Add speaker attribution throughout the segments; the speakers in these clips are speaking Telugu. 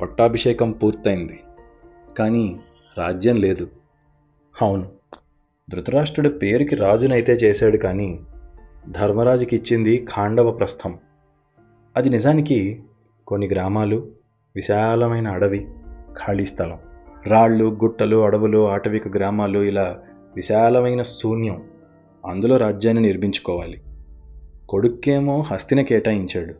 Speaker 1: పట్టాభిషేకం పూర్తయింది. కానీ రాజ్యం లేదు. అవును, ధృతరాష్ట్రుడి పేరుకి రాజునైతే చేశాడు, కానీ ధర్మరాజుకి ఇచ్చింది ఖాండవ ప్రస్థం. అది నిజానికి కొన్ని గ్రామాలు, విశాలమైన అడవి, ఖాళీ స్థలం. రాళ్ళు, గుట్టలు, అడవులు, ఆటవిక గ్రామాలు, ఇలా విశాలమైన శూన్యం. అందులో రాజ్యాన్ని నిర్మించుకోవాలి. కొడుక్కేమో హస్తిన కేటాయించాడు.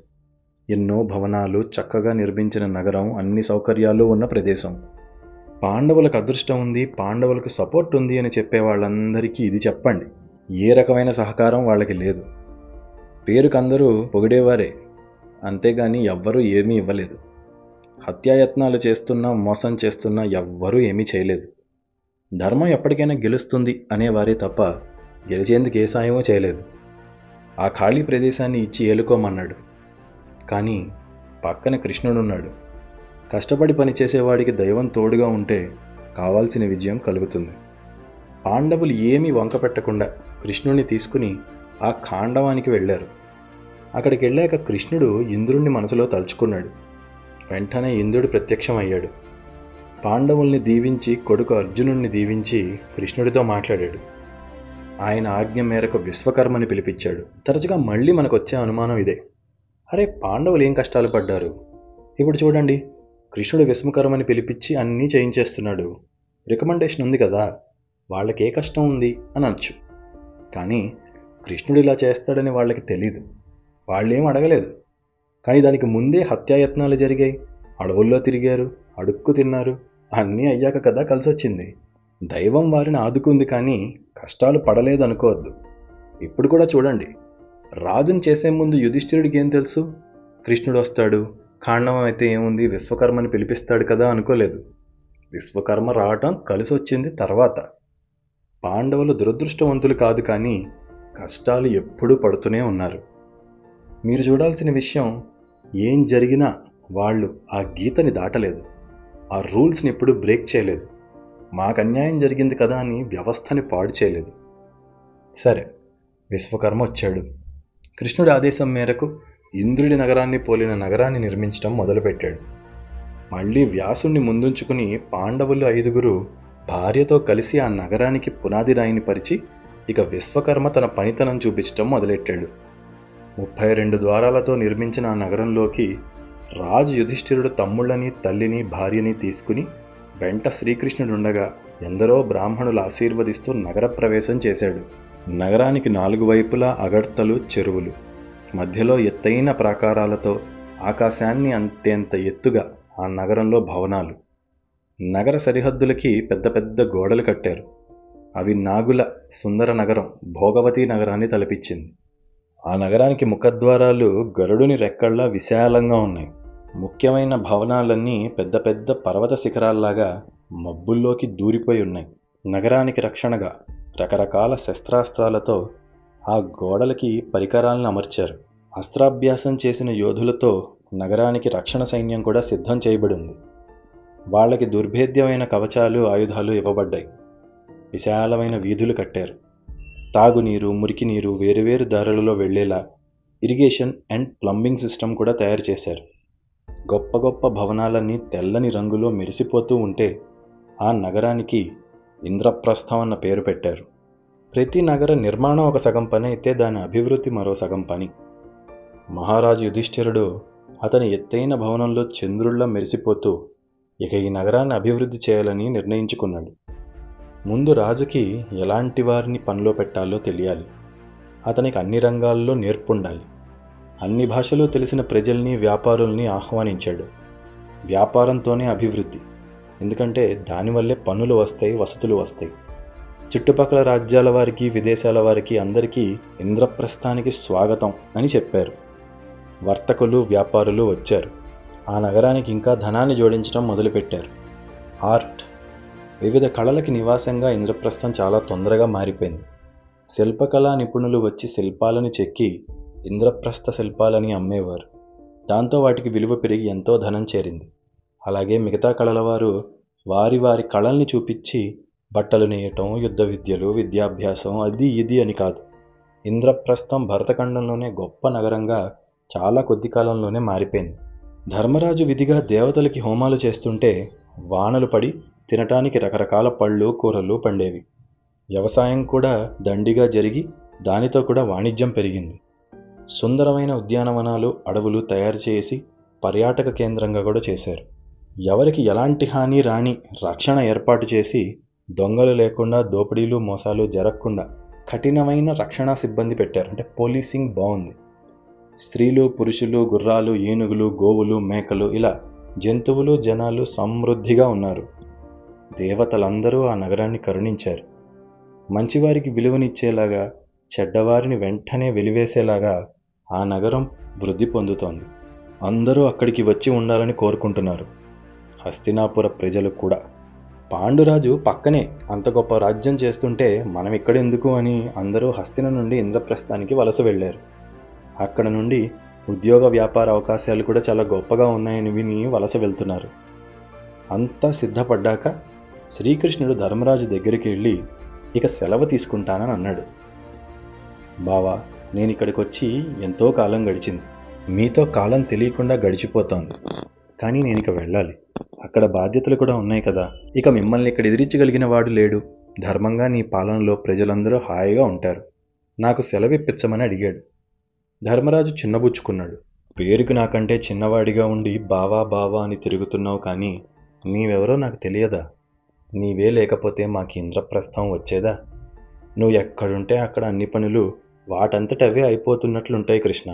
Speaker 1: ఎన్నో భవనాలు, చక్కగా నిర్మించిన నగరం, అన్ని సౌకర్యాలు ఉన్న ప్రదేశం. పాండవులకు అదృష్టం ఉంది, పాండవులకు సపోర్ట్ ఉంది అని చెప్పే వాళ్ళందరికీ ఇది చెప్పండి. ఏ రకమైన సహకారం వాళ్ళకి లేదు. పేరుకందరూ పొగిడేవారే, అంతేగాని ఎవ్వరూ ఏమీ ఇవ్వలేదు. హత్యాయత్నాలు చేస్తున్నా, మోసం చేస్తున్నా ఎవ్వరూ ఏమీ చేయలేదు. ధర్మం ఎప్పటికైనా గెలుస్తుంది అనేవారే తప్ప గెలిచేందుకు ఏ సాయమూ చేయలేదు. ఆ ఖాళీ ప్రదేశాన్ని ఇచ్చి ఏలుకోమన్నాడు. కానీ పక్కన కృష్ణుడున్నాడు. కష్టపడి పనిచేసేవాడికి దైవం తోడుగా ఉంటే కావాల్సిన విజయం కలుగుతుంది. పాండవులు ఏమీ వంక పెట్టకుండా కృష్ణుడిని తీసుకుని ఆ ఖాండవానికి వెళ్ళారు. అక్కడికి వెళ్ళాక కృష్ణుడు ఇంద్రుణ్ణి మనసులో తలుచుకున్నాడు. వెంటనే ఇంద్రుడు ప్రత్యక్షమయ్యాడు. పాండవుల్ని దీవించి, కొడుకు అర్జునుడిని దీవించి కృష్ణుడితో మాట్లాడాడు. ఆయన ఆజ్ఞ మేరకు విశ్వకర్మని పిలిపించాడు. తరచుగా మళ్ళీ మనకొచ్చే అనుమానం ఇదే. అరే, పాండవులు ఏం కష్టాలు పడ్డారు? ఇప్పుడు చూడండి, కృష్ణుడు విశ్వకర్మని పిలిపించి అన్నీ చేయించేస్తున్నాడు. రికమెండేషన్ ఉంది కదా, వాళ్ళకి ఏ కష్టం ఉంది అని అనొచ్చు. కానీ కృష్ణుడు ఇలా చేస్తాడని వాళ్ళకి తెలీదు. వాళ్ళేం అడగలేదు. కానీ దానికి ముందే హత్యాయత్నాలు జరిగాయి. అడవుల్లో తిరిగారు, అడుక్కు తిన్నారు. అన్నీ అయ్యాక కదా కలిసొచ్చింది. దైవం వారిని ఆదుకుంది, కానీ కష్టాలు పడలేదనుకోవద్దు. ఇప్పుడు కూడా చూడండి, రాజుని చేసే ముందు యుధిష్ఠిరుడికి ఏం తెలుసు? కృష్ణుడు వస్తాడు, ఖాండవం అయితే ఏముంది, విశ్వకర్మని పిలిపిస్తాడు కదా అనుకోలేదు. విశ్వకర్మ రావటం కలిసొచ్చింది తర్వాత. పాండవులు దురదృష్టవంతులు కాదు, కానీ కష్టాలు ఎప్పుడూ పడుతూనే ఉన్నారు. మీరు చూడాల్సిన విషయం, ఏం జరిగినా వాళ్ళు ఆ గీతని దాటలేదు. ఆ రూల్స్ని ఎప్పుడూ బ్రేక్ చేయలేదు. మాకు అన్యాయం జరిగింది కదా అని వ్యవస్థని పాడు చేయలేదు. సరే, విశ్వకర్మ వచ్చాడు. కృష్ణుడి ఆదేశం మేరకు ఇంద్రుడి నగరాన్ని పోలిన నగరాన్ని నిర్మించడం మొదలుపెట్టాడు. మళ్ళీ వ్యాసుణ్ణి ముందుంచుకుని పాండవులు 5 భార్యతో కలిసి ఆ నగరానికి పునాది రాయిని పరిచి ఇక విశ్వకర్మ తన పనితనం చూపించడం మొదలెట్టాడు. 32 ద్వారాలతో నిర్మించిన ఆ నగరంలోకి రాజు యుధిష్ఠిరుడు తమ్ముళ్ళని, తల్లిని, భార్యని తీసుకుని వెంట శ్రీకృష్ణుడుండగా ఎందరో బ్రాహ్మణులు ఆశీర్వదిస్తూ నగర ప్రవేశం చేశాడు. నగరానికి 4 వైపులా అగడ్తలు, చెరువులు, మధ్యలో ఎత్తైన ప్రాకారాలతో ఆకాశాన్ని అంతేంత ఎత్తుగా ఆ నగరంలో భవనాలు. నగర సరిహద్దులకి పెద్ద పెద్ద గోడలు కట్టారు. అవి నాగుల సుందర నగరం భోగవతి నగరాన్ని తలపించింది. ఆ నగరానికి ముఖద్వారాలు గరుడుని రెక్కల్లా విశాలంగా ఉన్నాయి. ముఖ్యమైన భవనాలన్నీ పెద్ద పెద్ద పర్వత శిఖరాల్లాగా మబ్బుల్లోకి దూరిపోయి ఉన్నాయి. నగరానికి రక్షణగా రకరకాల శస్త్రాస్త్రాలతో ఆ గోడలకి పరికరాలను అమర్చారు. అస్త్రాభ్యాసం చేసిన యోధులతో నగరానికి రక్షణ సైన్యం కూడా సిద్ధం చేయబడి ఉంది. వాళ్ళకి దుర్భేద్యమైన కవచాలు, ఆయుధాలు ఇవ్వబడ్డాయి. విశాలమైన వీధులు కట్టారు. తాగునీరు, మురికి నీరు వేరువేరు దారులలో వెళ్లేలా ఇరిగేషన్ అండ్ ప్లంబింగ్ సిస్టమ్ కూడా తయారు చేశారు. గొప్ప గొప్ప భవనాలన్నీ తెల్లని రంగులో మెరిసిపోతూ ఉంటే ఆ నగరానికి ఇంద్రప్రస్థం అన్న పేరు పెట్టారు. ప్రతి నగర నిర్మాణం ఒక సగం పని అయితే దాని అభివృద్ధి మరో సగం పని. మహారాజు యుధిష్ఠిరుడు అతని ఎత్తైన భవనంలో చంద్రుల్లా మెరిసిపోతూ ఇక ఈ నగరాన్ని అభివృద్ధి చేయాలని నిర్ణయించుకున్నాడు. ముందు రాజుకి ఎలాంటి వారిని పనిలో పెట్టాలో తెలియాలి. అతనికి అన్ని రంగాల్లో నేర్పుండాలి. అన్ని భాషలు తెలిసిన ప్రజల్ని, వ్యాపారుల్ని ఆహ్వానించాడు. వ్యాపారంతోనే అభివృద్ధి, ఎందుకంటే దానివల్లే పన్నులు వస్తాయి, వసతులు వస్తాయి. చుట్టుపక్కల రాజ్యాల వారికి, విదేశాల వారికి అందరికీ ఇంద్రప్రస్థానికి స్వాగతం అని చెప్పారు. వర్తకులు, వ్యాపారులు వచ్చారు. ఆ నగరానికి ఇంకా ధనాన్ని జోడించడం మొదలుపెట్టారు. ఆర్ట్, వివిధ కళలకి నివాసంగా ఇంద్రప్రస్థం చాలా తొందరగా మారిపోయింది. శిల్పకళా నిపుణులు వచ్చి శిల్పాలను చెక్కి ఇంద్రప్రస్థ శిల్పాలని అమ్మేవారు. దాంతో వాటికి విలువ పెరిగి ఎంతో ధనం చేరింది. అలాగే మిగతా కళల వారు వారి వారి కళల్ని చూపించి బట్టలు నేయటం, యుద్ధ విద్యలు, విద్యాభ్యాసం, అది ఇది అని కాదు. ఇంద్రప్రస్థం భరతఖండంలోనే గొప్ప నగరంగా చాలా కొద్ది కాలంలోనే మారిపోయింది. ధర్మరాజు విధిగా దేవతలకి హోమాలు చేస్తుంటే వానలు పడి తినటానికి రకరకాల పళ్ళు కూరలు పండేవి. వ్యవసాయం కూడా దండిగా జరిగి దానితో కూడా వాణిజ్యం పెరిగింది. సుందరమైన ఉద్యానవనాలు అడవులు తయారు చేసి పర్యాటక కేంద్రంగా కూడా చేశారు. ఎవరికి ఎలాంటి హాని రాని రక్షణ ఏర్పాటు చేసి దొంగలు లేకుండా దోపిడీలు మోసాలు జరగకుండా కఠినమైన రక్షణా సిబ్బంది పెట్టారు. అంటే పోలీసింగ్ బాగుంది. స్త్రీలు పురుషులు గుర్రాలు ఏనుగులు గోవులు మేకలు ఇలా జంతువులు జనాలు సమృద్ధిగా ఉన్నారు. దేవతలందరూ ఆ నగరాన్ని కరుణించారు. మంచివారికి విలువనిచ్చేలాగా చెడ్డవారిని వెంటనే వెలివేసేలాగా ఆ నగరం వృద్ధి పొందుతోంది. అందరూ అక్కడికి వచ్చి ఉండాలని కోరుకుంటున్నారు. హస్తినాపుర ప్రజలు కూడా. పాండురాజు పక్కనే అంత గొప్ప రాజ్యం చేస్తుంటే మనం ఇక్కడెందుకు అని అందరూ హస్తిన నుండి ఇంద్రప్రస్థానికి వలస వెళ్ళారు. అక్కడ నుండి ఉద్యోగ వ్యాపార అవకాశాలు కూడా చాలా గొప్పగా ఉన్నాయని విని వలస వెళ్తున్నారు. అంతా సిద్ధపడ్డాక శ్రీకృష్ణుడు ధర్మరాజు దగ్గరికి వెళ్ళి ఇక సెలవు తీసుకుంటానని అన్నాడు. బావా, నేను ఇక్కడికి వచ్చి ఎంతో కాలం గడిచింది. మీతో కాలం తెలియకుండా గడిచిపోతోంది. కానీ నేను ఇక వెళ్ళాలి. అక్కడ బాధ్యతలు కూడా ఉన్నాయి కదా. ఇక మిమ్మల్ని ఇక్కడ ఎదిరించగలిగిన వాడు లేడు. ధర్మంగా నీ పాలనలో ప్రజలందరూ హాయిగా ఉంటారు. నాకు సెలవిప్పించమని అడిగాడు. ధర్మరాజు చిన్నబుచ్చుకున్నాడు. పేరుకు నాకంటే చిన్నవాడిగా ఉండి బావా బావా అని తిరుగుతున్నావు, కానీ నీవెవరో నాకు తెలియదా? నీవే లేకపోతే మాకు ఇంద్రప్రస్థం వచ్చేదా? నువ్వు ఎక్కడుంటే అక్కడ అన్ని పనులు వాటంతటవే అయిపోతున్నట్లుంటాయి కృష్ణ.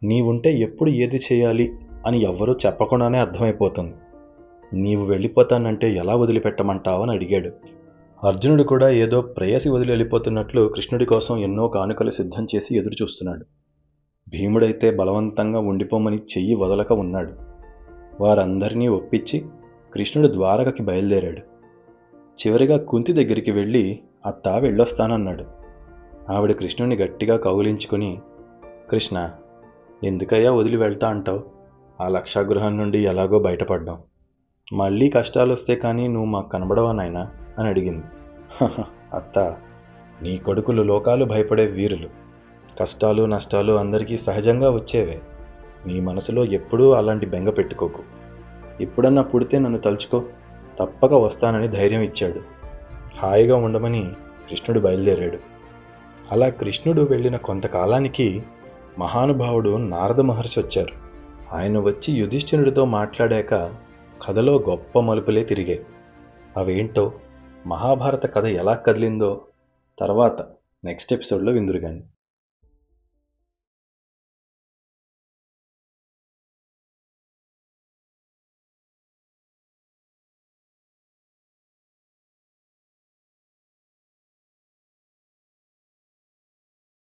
Speaker 1: నీవుంటే ఎప్పుడు ఏది చేయాలి అని ఎవ్వరూ చెప్పకుండానే అర్థమైపోతుంది. నీవు వెళ్ళిపోతానంటే ఎలా వదిలిపెట్టమంటావు అని అడిగాడు. అర్జునుడు కూడా ఏదో ప్రేయసి వదిలి వెళ్ళిపోతున్నట్లు కృష్ణుడి కోసం ఎన్నో కానుకలు సిద్ధం చేసి ఎదురు చూస్తున్నాడు. భీముడైతే బలవంతంగా ఉండిపోమని చెయ్యి వదలక ఉన్నాడు. వారందరినీ ఒప్పించి కృష్ణుడు ద్వారకకి బయలుదేరాడు. చివరిగా కుంతి దగ్గరికి వెళ్ళి అత్తా వెళ్ళొస్తానన్నాడు. ఆవిడ కృష్ణుని గట్టిగా కౌగిలించుకుని, కృష్ణ, ఎందుకయ్యా వదిలి వెళ్తా అంటావు? ఆ లక్షాగృహం నుండి ఎలాగో బయటపడ్డాం. మళ్ళీ కష్టాలు వస్తే కానీ నువ్వు మాకు కనబడవా నాయనా అని అడిగింది. అత్త, నీ కొడుకులు లోకాలు భయపడే వీరులు. కష్టాలు నష్టాలు అందరికీ సహజంగా వచ్చేవే. నీ మనసులో ఎప్పుడూ అలాంటి బెంగ పెట్టుకోకు. ఇప్పుడన్నా పుడితే నన్ను తలుచుకో, తప్పక వస్తానని ధైర్యం ఇచ్చాడు. హాయిగా ఉండమని కృష్ణుడు బయలుదేరాడు. అలా కృష్ణుడు వెళ్ళిన కొంతకాలానికి మహానుభావుడు నారద మహర్షి వచ్చారు. ఆయన వచ్చి యుధిష్ఠిరుడితో మాట్లాడాక కథలో గొప్ప మలుపులే తిరిగాయి. అవేంటో, మహాభారత కథ ఎలా కదిలిందో తర్వాత నెక్స్ట్ ఎపిసోడ్లో విందురుగాని.